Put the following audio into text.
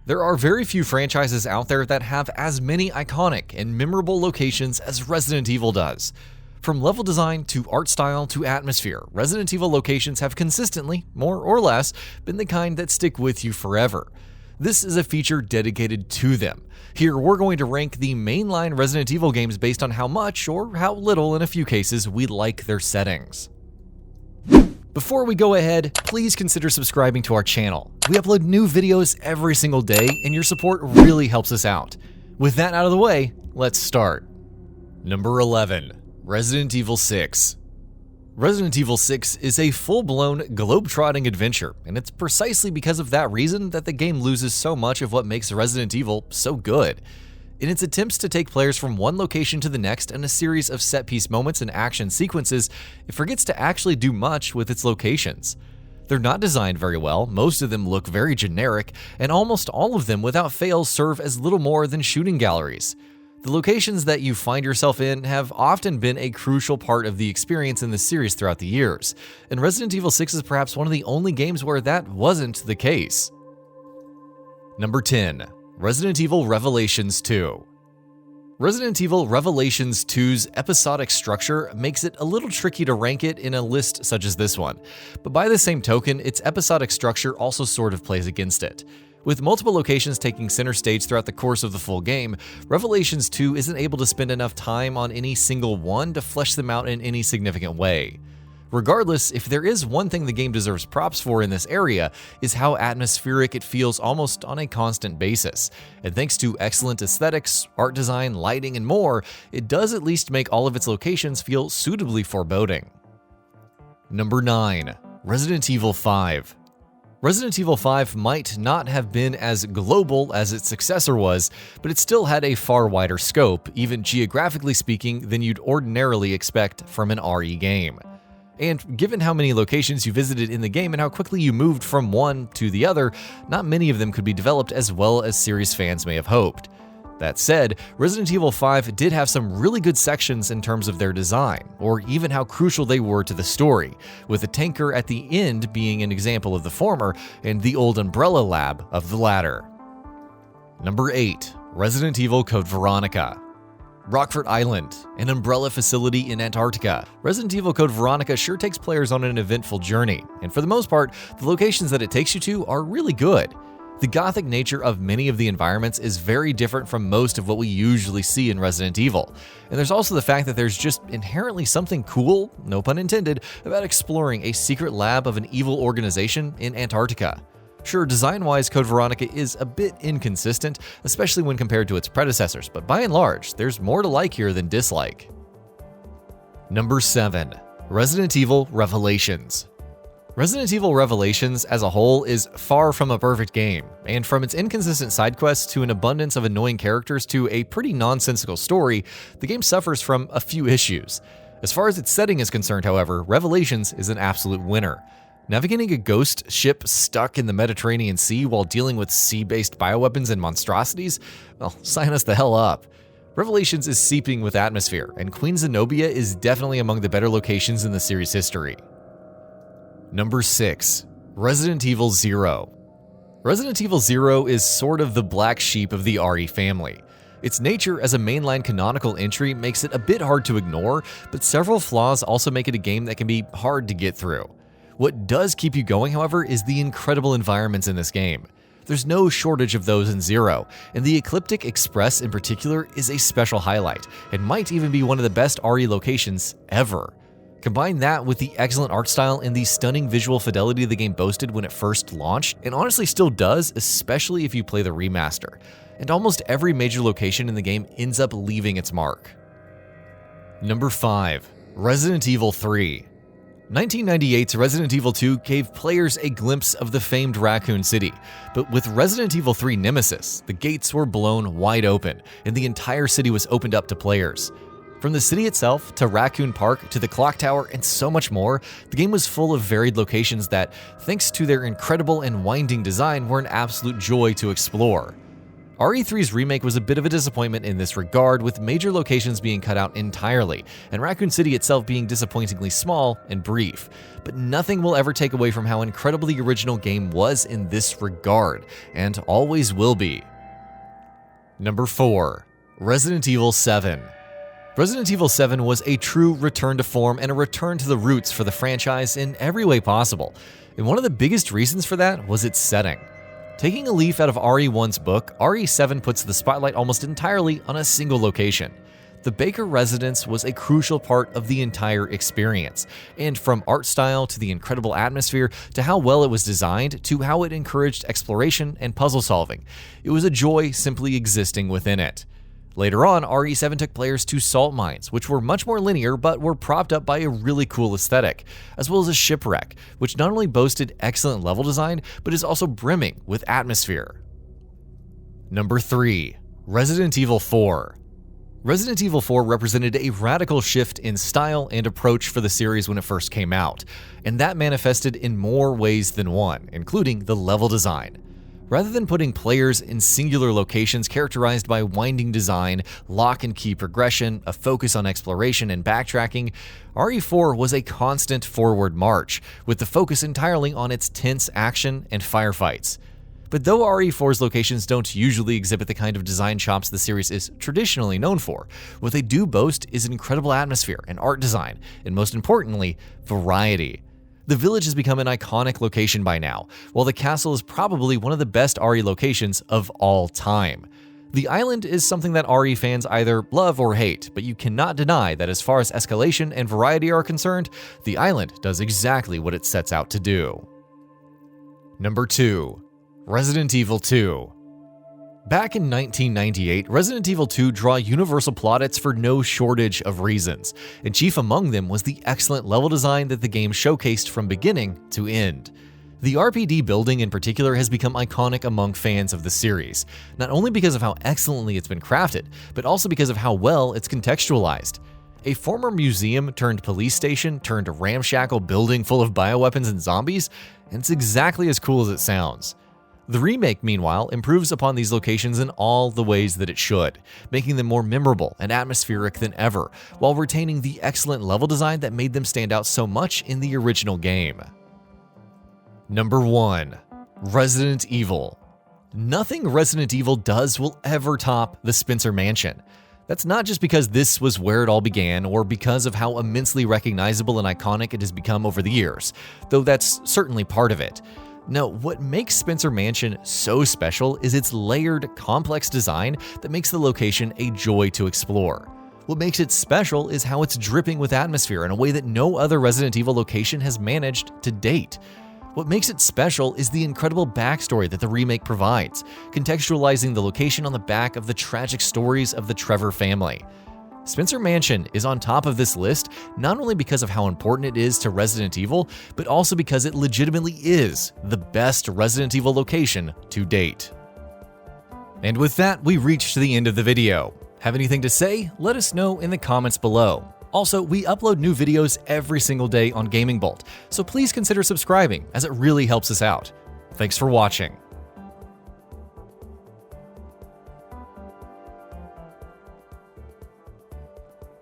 There are very few franchises out there that have as many iconic and memorable locations as Resident Evil does. From level design to art style to atmosphere, Resident Evil locations have consistently, more or less, been the kind that stick with you forever. This is a feature dedicated to them. Here we're going to rank the mainline Resident Evil games based on how much, or how little in a few cases, we like their settings. Before we go ahead, please consider subscribing to our channel. We upload new videos every single day, and your support really helps us out. With that out of the way, let's start. Number 11. Resident Evil 6. Resident Evil 6 is a full-blown, globe-trotting adventure, and it's precisely because of that reason that the game loses so much of what makes Resident Evil so good. In its attempts to take players from one location to the next in a series of set-piece moments and action sequences, it forgets to actually do much with its locations. They're not designed very well, most of them look very generic, and almost all of them without fail serve as little more than shooting galleries. The locations that you find yourself in have often been a crucial part of the experience in the series throughout the years, and Resident Evil 6 is perhaps one of the only games where that wasn't the case. Number 10. Resident Evil Revelations 2. Resident Evil Revelations 2's episodic structure makes it a little tricky to rank it in a list such as this one, but by the same token, its episodic structure also sort of plays against it. With multiple locations taking center stage throughout the course of the full game, Revelations 2 isn't able to spend enough time on any single one to flesh them out in any significant way. Regardless, if there is one thing the game deserves props for in this area, is how atmospheric it feels almost on a constant basis. And thanks to excellent aesthetics, art design, lighting, and more, it does at least make all of its locations feel suitably foreboding. Number 9. Resident Evil 5. Resident Evil 5 might not have been as global as its successor was, but it still had a far wider scope, even geographically speaking, than you'd ordinarily expect from an RE game. And given how many locations you visited in the game and how quickly you moved from one to the other, not many of them could be developed as well as series fans may have hoped. That said, Resident Evil 5 did have some really good sections in terms of their design, or even how crucial they were to the story, with the tanker at the end being an example of the former, and the old Umbrella lab of the latter. Number 8. Resident Evil Code Veronica. Rockfort Island, an Umbrella facility in Antarctica. Resident Evil Code Veronica sure takes players on an eventful journey, and for the most part, the locations that it takes you to are really good. The gothic nature of many of the environments is very different from most of what we usually see in Resident Evil, and there's also the fact that there's just inherently something cool, no pun intended, about exploring a secret lab of an evil organization in Antarctica. Sure, design-wise, Code Veronica is a bit inconsistent, especially when compared to its predecessors, but by and large, there's more to like here than dislike. Number 7. Resident Evil Revelations. Resident Evil Revelations as a whole is far from a perfect game, and from its inconsistent side quests to an abundance of annoying characters to a pretty nonsensical story, the game suffers from a few issues. As far as its setting is concerned, however, Revelations is an absolute winner. Navigating a ghost ship stuck in the Mediterranean Sea while dealing with sea-based bioweapons and monstrosities? Well, sign us the hell up. Revelations is seeping with atmosphere, and Queen Zenobia is definitely among the better locations in the series' history. Number 6. Resident Evil 0. Resident Evil 0 is sort of the black sheep of the RE family. Its nature as a mainline canonical entry makes it a bit hard to ignore, but several flaws also make it a game that can be hard to get through. What does keep you going, however, is the incredible environments in this game. There's no shortage of those in Zero, and the Ecliptic Express in particular is a special highlight, and might even be one of the best RE locations ever. Combine that with the excellent art style and the stunning visual fidelity the game boasted when it first launched, and honestly still does, especially if you play the remaster. And almost every major location in the game ends up leaving its mark. Number 5. Resident Evil 3. 1998's Resident Evil 2 gave players a glimpse of the famed Raccoon City, but with Resident Evil 3 Nemesis, the gates were blown wide open, and the entire city was opened up to players. From the city itself, to Raccoon Park, to the Clock Tower, and so much more, the game was full of varied locations that, thanks to their incredible and winding design, were an absolute joy to explore. RE3's remake was a bit of a disappointment in this regard, with major locations being cut out entirely, and Raccoon City itself being disappointingly small and brief. But nothing will ever take away from how incredible the original game was in this regard, and always will be. Number 4. Resident Evil 7. Resident Evil 7 was a true return to form and a return to the roots for the franchise in every way possible, and one of the biggest reasons for that was its setting. Taking a leaf out of RE1's book, RE7 puts the spotlight almost entirely on a single location. The Baker residence was a crucial part of the entire experience, and from art style to the incredible atmosphere to how well it was designed to how it encouraged exploration and puzzle solving, it was a joy simply existing within it. Later on, RE7 took players to salt mines, which were much more linear but were propped up by a really cool aesthetic, as well as a shipwreck, which not only boasted excellent level design, but is also brimming with atmosphere. Number 3. Resident Evil 4. Resident Evil 4 represented a radical shift in style and approach for the series when it first came out, and that manifested in more ways than one, including the level design. Rather than putting players in singular locations characterized by winding design, lock and key progression, a focus on exploration and backtracking, RE4 was a constant forward march, with the focus entirely on its tense action and firefights. But though RE4's locations don't usually exhibit the kind of design chops the series is traditionally known for, what they do boast is an incredible atmosphere and art design, and most importantly, variety. The village has become an iconic location by now, while the castle is probably one of the best RE locations of all time. The island is something that RE fans either love or hate, but you cannot deny that as far as escalation and variety are concerned, the island does exactly what it sets out to do. Number 2. Resident Evil 2. Back in 1998, Resident Evil 2 drew universal plaudits for no shortage of reasons, and chief among them was the excellent level design that the game showcased from beginning to end. The RPD building in particular has become iconic among fans of the series, not only because of how excellently it's been crafted, but also because of how well it's contextualized. A former museum turned police station turned ramshackle building full of bioweapons and zombies, and it's exactly as cool as it sounds. The remake, meanwhile, improves upon these locations in all the ways that it should, making them more memorable and atmospheric than ever, while retaining the excellent level design that made them stand out so much in the original game. Number 1. Resident Evil. Nothing Resident Evil does will ever top the Spencer Mansion. That's not just because this was where it all began, or because of how immensely recognizable and iconic it has become over the years, though that's certainly part of it. No, what makes Spencer Mansion so special is its layered, complex design that makes the location a joy to explore. What makes it special is how it's dripping with atmosphere in a way that no other Resident Evil location has managed to date. What makes it special is the incredible backstory that the remake provides, contextualizing the location on the back of the tragic stories of the Trevor family. Spencer Mansion is on top of this list not only because of how important it is to Resident Evil, but also because it legitimately is the best Resident Evil location to date. And with that, we reached the end of the video. Have anything to say? Let us know in the comments below. Also, we upload new videos every single day on GamingBolt, so please consider subscribing as it really helps us out. Thanks for watching.